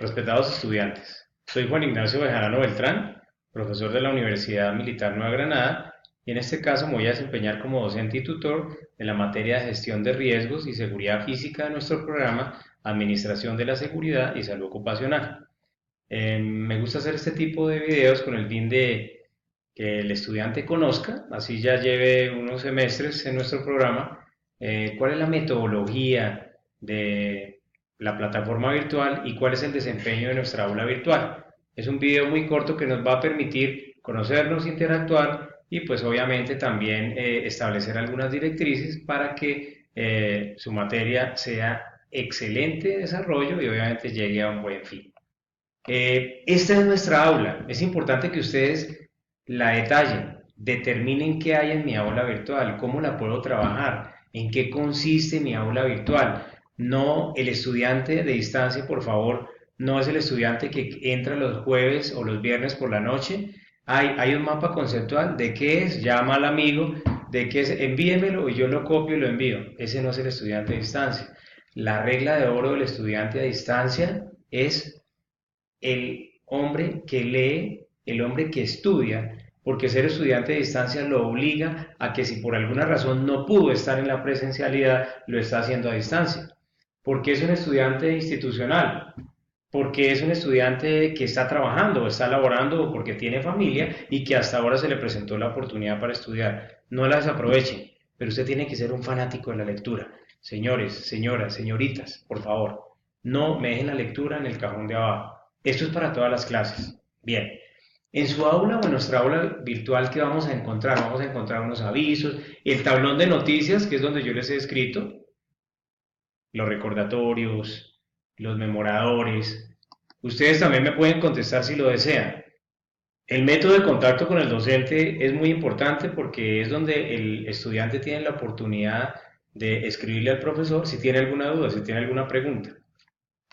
Respetados estudiantes, soy Juan Ignacio Bejarano Beltrán, profesor de la Universidad Militar Nueva Granada, y en este caso me voy a desempeñar como docente y tutor en la materia de gestión de riesgos y seguridad física de nuestro programa Administración de la Seguridad y Salud Ocupacional. Me gusta hacer este tipo de videos con el fin de que el estudiante conozca, así ya lleve unos semestres en nuestro programa, cuál es la metodología de la plataforma virtual y cuál es el desempeño de nuestra aula virtual. Es un video muy corto que nos va a permitir conocernos, interactuar y pues obviamente también establecer algunas directrices para que su materia sea excelente desarrollo y obviamente llegue a un buen fin. Esta es nuestra aula. Es importante que ustedes la detallen, determinen qué hay en mi aula virtual, cómo la puedo trabajar, en qué consiste mi aula virtual. No, el estudiante de distancia, por favor, no es el estudiante que entra los jueves o los viernes por la noche. Hay un mapa conceptual de qué es, llama al amigo, de qué es, envíemelo y yo lo copio y lo envío. Ese no es el estudiante a distancia. La regla de oro del estudiante a distancia es el hombre que lee, el hombre que estudia, porque ser estudiante de distancia lo obliga a que si por alguna razón no pudo estar en la presencialidad, lo está haciendo a distancia. Porque es un estudiante institucional, porque es un estudiante que está trabajando o está laborando o porque tiene familia y que hasta ahora se le presentó la oportunidad para estudiar. No la desaprovechen, pero usted tiene que ser un fanático de la lectura. Señores, señoras, señoritas, por favor, no me dejen la lectura en el cajón de abajo. Esto es para todas las clases. Bien, en su aula o en nuestra aula virtual, ¿qué vamos a encontrar? Vamos a encontrar unos avisos, el tablón de noticias, que es donde yo les he escrito, los recordatorios, los memoradores. Ustedes también me pueden contestar si lo desean. El método de contacto con el docente es muy importante porque es donde el estudiante tiene la oportunidad de escribirle al profesor si tiene alguna duda, si tiene alguna pregunta.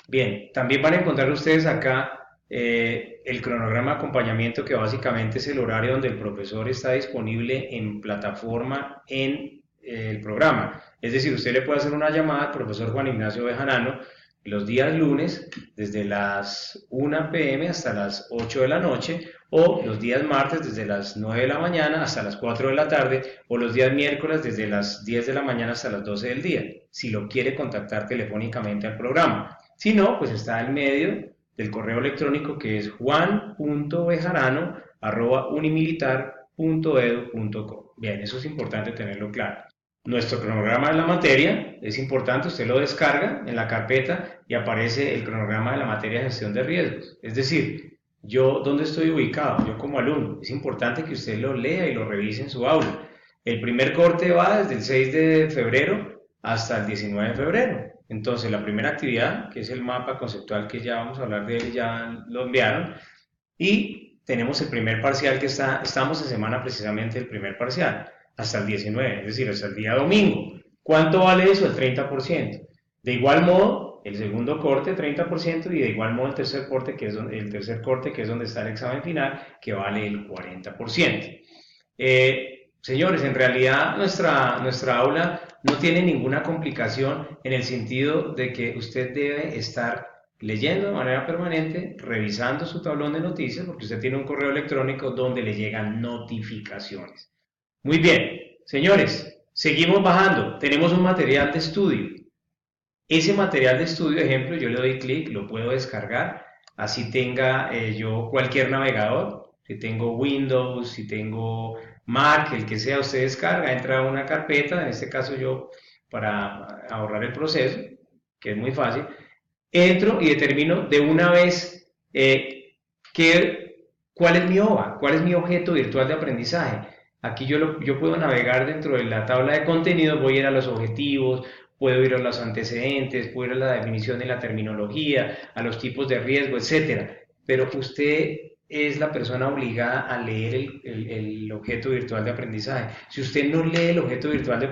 Bien, también van a encontrar ustedes acá el cronograma de acompañamiento que básicamente es el horario donde el profesor está disponible en plataforma en el programa. Es decir, usted le puede hacer una llamada al profesor Juan Ignacio Bejarano los días lunes desde las 1 p.m. hasta las 8 de la noche o los días martes desde las 9 de la mañana hasta las 4 de la tarde o los días miércoles desde las 10 de la mañana hasta las 12 del día, si lo quiere contactar telefónicamente al programa. Si no, pues está el medio del correo electrónico que es juan.bejarano@unimilitar.edu.co. Bien, eso es importante tenerlo claro. Nuestro cronograma de la materia es importante, usted lo descarga en la carpeta y aparece el cronograma de la materia de gestión de riesgos. Es decir, yo dónde estoy ubicado, yo como alumno. Es importante que usted lo lea y lo revise en su aula. El primer corte va desde el 6 de febrero hasta el 19 de febrero. Entonces, la primera actividad, que es el mapa conceptual que ya vamos a hablar de él, ya lo enviaron. Y tenemos el primer parcial que estamos en semana precisamente del primer parcial, hasta el 19, es decir, hasta el día domingo. ¿Cuánto vale eso? El 30%. De igual modo, el segundo corte, 30%, y de igual modo el tercer corte, que es donde está el examen final, que vale el 40%. Señores, en realidad nuestra aula no tiene ninguna complicación en el sentido de que usted debe estar leyendo de manera permanente, revisando su tablón de noticias, porque usted tiene un correo electrónico donde le llegan notificaciones. Muy bien, señores, seguimos bajando. Tenemos un material de estudio. Ese material de estudio, ejemplo, yo le doy clic, lo puedo descargar, así tenga yo cualquier navegador, si tengo Windows, si tengo Mac, el que sea, usted descarga, entra a una carpeta, en este caso yo, para ahorrar el proceso, que es muy fácil, entro y determino de una vez cuál es mi OVA, cuál es mi objeto virtual de aprendizaje. Aquí yo puedo navegar dentro de la tabla de contenidos, voy a ir a los objetivos, puedo ir a los antecedentes, puedo ir a la definición de la terminología, a los tipos de riesgo, etcétera. Pero usted es la persona obligada a leer el objeto virtual de aprendizaje. Si usted no lee el objeto virtual de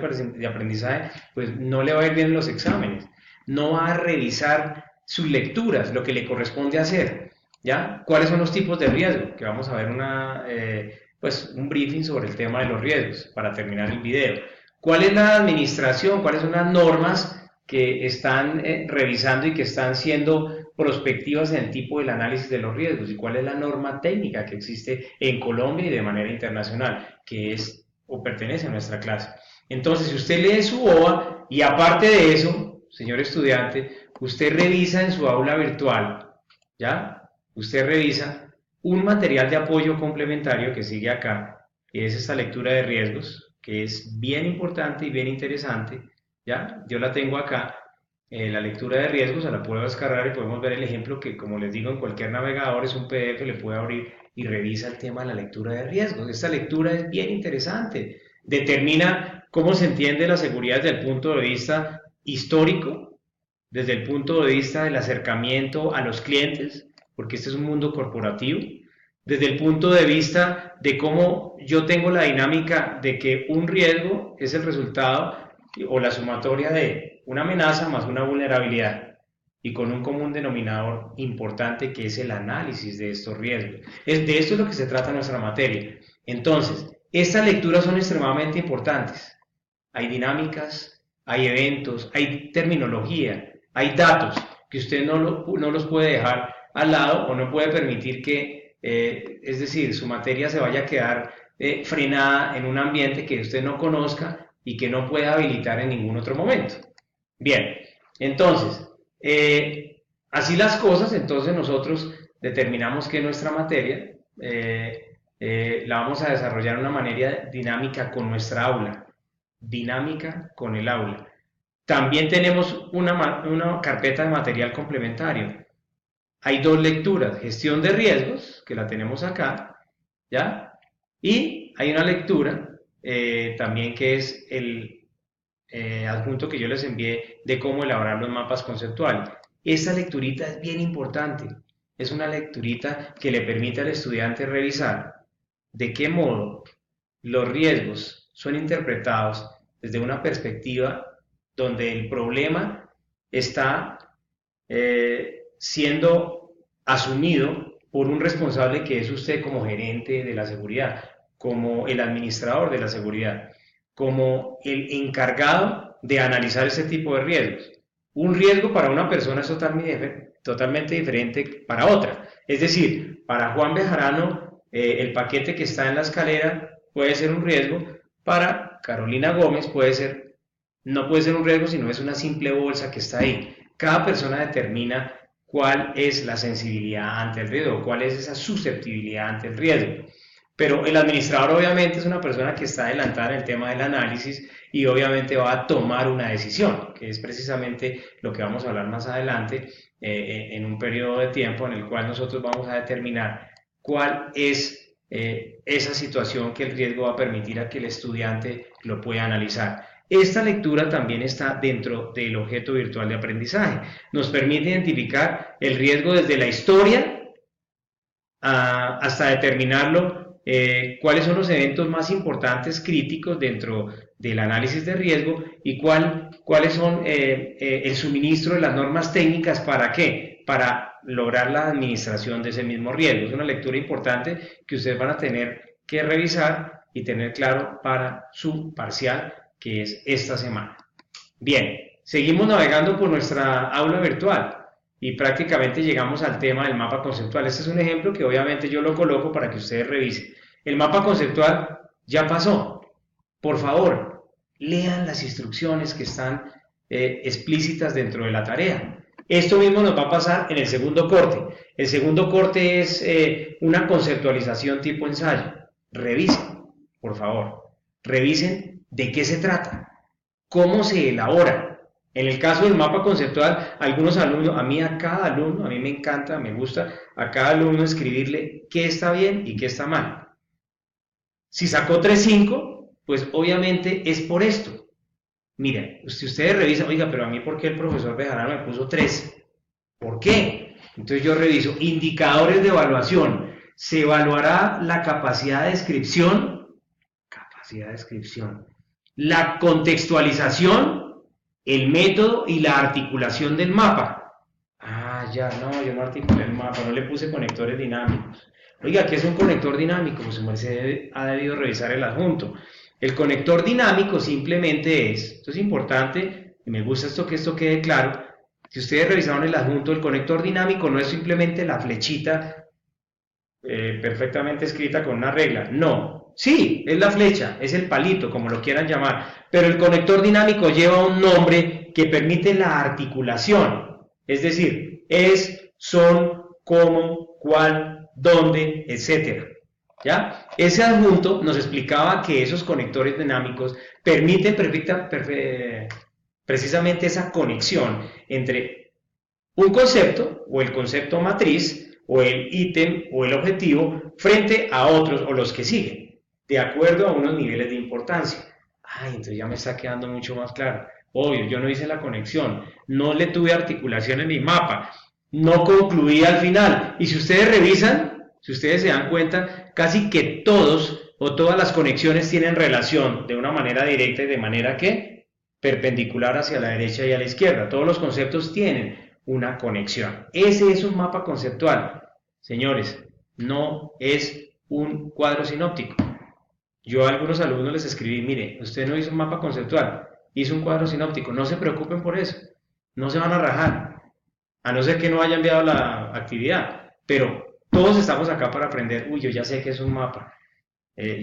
aprendizaje, pues no le va a ir bien en los exámenes. No va a revisar sus lecturas, lo que le corresponde hacer. ¿Ya? ¿Cuáles son los tipos de riesgo? Que vamos a ver pues un briefing sobre el tema de los riesgos para terminar el video. ¿Cuál es la administración? ¿Cuáles son las normas que están revisando y que están siendo prospectivas en el tipo del análisis de los riesgos y cuál es la norma técnica que existe en Colombia y de manera internacional, que es o pertenece a nuestra clase. Entonces, si usted lee su OA y aparte de eso, señor estudiante, usted revisa en su aula virtual, ¿ya? Usted revisa un material de apoyo complementario que sigue acá, que es esta lectura de riesgos, que es bien importante y bien interesante, ¿ya? Yo la tengo acá, la lectura de riesgos, se la puedo descargar y podemos ver el ejemplo que, como les digo, en cualquier navegador es un PDF, le puede abrir y revisa el tema de la lectura de riesgos. Esta lectura es bien interesante, determina cómo se entiende la seguridad desde el punto de vista histórico, desde el punto de vista del acercamiento a los clientes, porque este es un mundo corporativo, desde el punto de vista de cómo yo tengo la dinámica de que un riesgo es el resultado o la sumatoria de una amenaza más una vulnerabilidad y con un común denominador importante que es el análisis de estos riesgos. De esto es lo que se trata nuestra materia. Entonces, estas lecturas son extremadamente importantes. Hay dinámicas, hay eventos, hay terminología, hay datos que usted no los puede dejar al lado o no puede permitir que, es decir, su materia se vaya a quedar frenada en un ambiente que usted no conozca y que no pueda habilitar en ningún otro momento. Bien, entonces, así las cosas, entonces nosotros determinamos que nuestra materia la vamos a desarrollar de una manera dinámica con nuestra aula, dinámica con el aula. También tenemos una carpeta de material complementario. Hay dos lecturas, gestión de riesgos, que la tenemos acá, ¿ya? Y hay una lectura también que es el adjunto que yo les envié de cómo elaborar los mapas conceptuales. Esta lecturita es bien importante. Es una lecturita que le permite al estudiante revisar de qué modo los riesgos son interpretados desde una perspectiva donde el problema está siendo asumido por un responsable que es usted como gerente de la seguridad, como el administrador de la seguridad, como el encargado de analizar ese tipo de riesgos. Un riesgo para una persona es totalmente diferente para otra. Es decir, para Juan Bejarano, el paquete que está en la escalera puede ser un riesgo, para Carolina Gómez no puede ser un riesgo, sino es una simple bolsa que está ahí. Cada persona determina cuál es la sensibilidad ante el riesgo, cuál es esa susceptibilidad ante el riesgo. Pero el administrador obviamente es una persona que está adelantada en el tema del análisis y obviamente va a tomar una decisión, que es precisamente lo que vamos a hablar más adelante en un periodo de tiempo en el cual nosotros vamos a determinar cuál es esa situación que el riesgo va a permitir a que el estudiante lo pueda analizar. Esta lectura también está dentro del objeto virtual de aprendizaje. Nos permite identificar el riesgo desde la historia hasta determinarlo cuáles son los eventos más importantes críticos dentro del análisis de riesgo y cuáles son el suministro de las normas técnicas para qué, para lograr la administración de ese mismo riesgo. Es una lectura importante que ustedes van a tener que revisar y tener claro para su parcial, que es esta semana. Bien, seguimos navegando por nuestra aula virtual y prácticamente llegamos al tema del mapa conceptual. Este es un ejemplo que obviamente yo lo coloco para que ustedes revisen. El mapa conceptual ya pasó. Por favor, lean las instrucciones que están explícitas dentro de la tarea. Esto mismo nos va a pasar en el segundo corte. El segundo corte es una conceptualización tipo ensayo. Revisen, por favor. Revisen de qué se trata, cómo se elabora. En el caso del mapa conceptual, algunos alumnos, a cada alumno, a mí me encanta, me gusta a cada alumno escribirle qué está bien y qué está mal. Si sacó 3.5, pues obviamente es por esto. Miren, si ustedes revisan, oiga, pero a mí ¿por qué el profesor Bejarano me puso 3? ¿Por qué? Entonces yo reviso indicadores de evaluación. Se evaluará la capacidad de descripción, la contextualización, el método y la articulación del mapa. Ah, ya, no, yo no articulé el mapa, no le puse conectores dinámicos. Oiga, ¿qué es un conector dinámico? Pues usted ha debido revisar el adjunto. El conector dinámico simplemente esto es importante, y me gusta que esto quede claro, Si ustedes revisaron el adjunto, el conector dinámico no es simplemente la flechita perfectamente escrita con una regla. No, sí, es la flecha, es el palito, como lo quieran llamar, pero el conector dinámico lleva un nombre que permite la articulación, es decir, es, son, cómo, cuál, dónde, etcétera. ¿Ya? Ese adjunto nos explicaba que esos conectores dinámicos permiten precisamente esa conexión entre un concepto o el concepto matriz o el ítem o el objetivo frente a otros o los que siguen, de acuerdo a unos niveles de importancia. Ay, entonces ya me está quedando mucho más claro. Obvio, yo no hice la conexión, no le tuve articulación en mi mapa, no concluí al final. Y si ustedes revisan, si ustedes se dan cuenta, casi que todos o todas las conexiones tienen relación de una manera directa y de manera que perpendicular hacia la derecha y a la izquierda. Todos los conceptos tienen una conexión. Ese es un mapa conceptual. Señores, no es un cuadro sinóptico. Yo a algunos alumnos les escribí, mire, usted no hizo un mapa conceptual, hizo un cuadro sinóptico, no se preocupen por eso, no se van a rajar, a no ser que no haya enviado la actividad, pero todos estamos acá para aprender, uy, yo ya sé que es un mapa,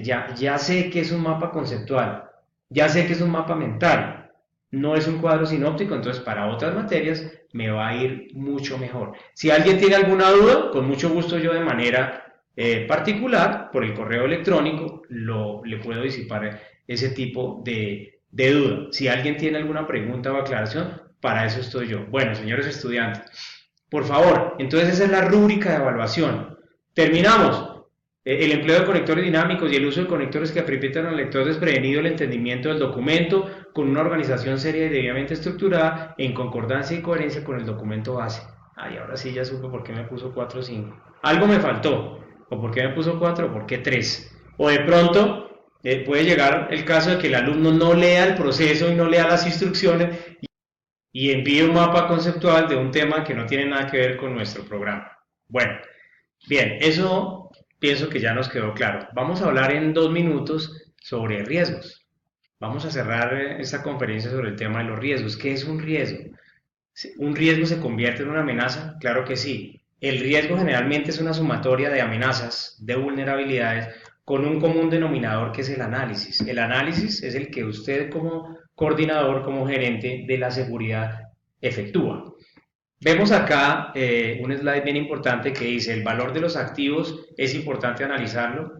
ya sé que es un mapa conceptual, ya sé que es un mapa mental, no es un cuadro sinóptico, entonces para otras materias me va a ir mucho mejor. Si alguien tiene alguna duda, con mucho gusto yo de manera particular, por el correo electrónico, le puedo disipar ese tipo de duda. Si alguien tiene alguna pregunta o aclaración, para eso estoy yo. Bueno, señores estudiantes, por favor, entonces esa es la rúbrica de evaluación. Terminamos. El empleo de conectores dinámicos y el uso de conectores que permitan al lector desprevenido el entendimiento del documento con una organización seria y debidamente estructurada en concordancia y coherencia con el documento base. Ay, ahora sí ya supe por qué me puso 4 o 5. Algo me faltó. O por qué me puso 4 o por qué 3. O de pronto puede llegar el caso de que el alumno no lea el proceso y no lea las instrucciones y envíe un mapa conceptual de un tema que no tiene nada que ver con nuestro programa. Bueno, bien, eso pienso que ya nos quedó claro. Vamos a hablar en 2 minutos sobre riesgos. Vamos a cerrar esta conferencia sobre el tema de los riesgos. ¿Qué es un riesgo? ¿Un riesgo se convierte en una amenaza? Claro que sí. El riesgo generalmente es una sumatoria de amenazas, de vulnerabilidades, con un común denominador que es el análisis. El análisis es el que usted como coordinador, como gerente de la seguridad efectúa. Vemos acá un slide bien importante que dice el valor de los activos es importante analizarlo.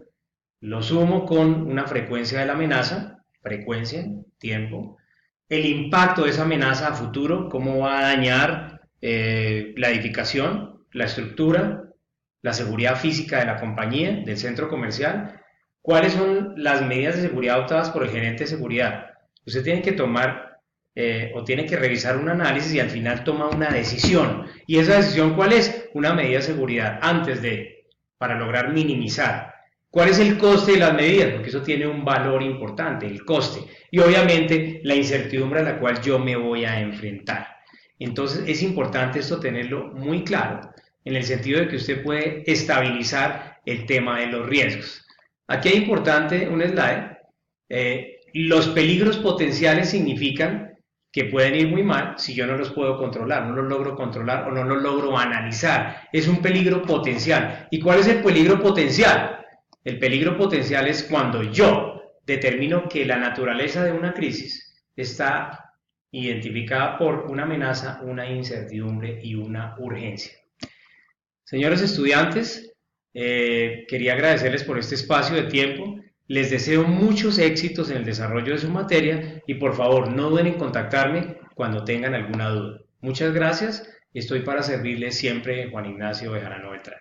Lo sumo con una frecuencia de la amenaza, frecuencia, tiempo, el impacto de esa amenaza a futuro, cómo va a dañar la edificación, la estructura, la seguridad física de la compañía, del centro comercial, cuáles son las medidas de seguridad adoptadas por el gerente de seguridad. Usted tiene que tomar o tiene que revisar un análisis y al final toma una decisión. ¿Y esa decisión cuál es? Una medida de seguridad antes de, para lograr minimizar. ¿Cuál es el coste de las medidas? Porque eso tiene un valor importante, el coste. Y obviamente la incertidumbre a la cual yo me voy a enfrentar. Entonces es importante esto tenerlo muy claro, en el sentido de que usted puede estabilizar el tema de los riesgos. Aquí es importante un slide. Los peligros potenciales significan que pueden ir muy mal si yo no los puedo controlar, no los logro controlar o no los logro analizar. Es un peligro potencial. ¿Y cuál es el peligro potencial? El peligro potencial es cuando yo determino que la naturaleza de una crisis está identificada por una amenaza, una incertidumbre y una urgencia. Señores estudiantes, quería agradecerles por este espacio de tiempo. Les deseo muchos éxitos en el desarrollo de su materia y por favor no duden en contactarme cuando tengan alguna duda. Muchas gracias y estoy para servirles siempre, Juan Ignacio Bejarano Beltrán.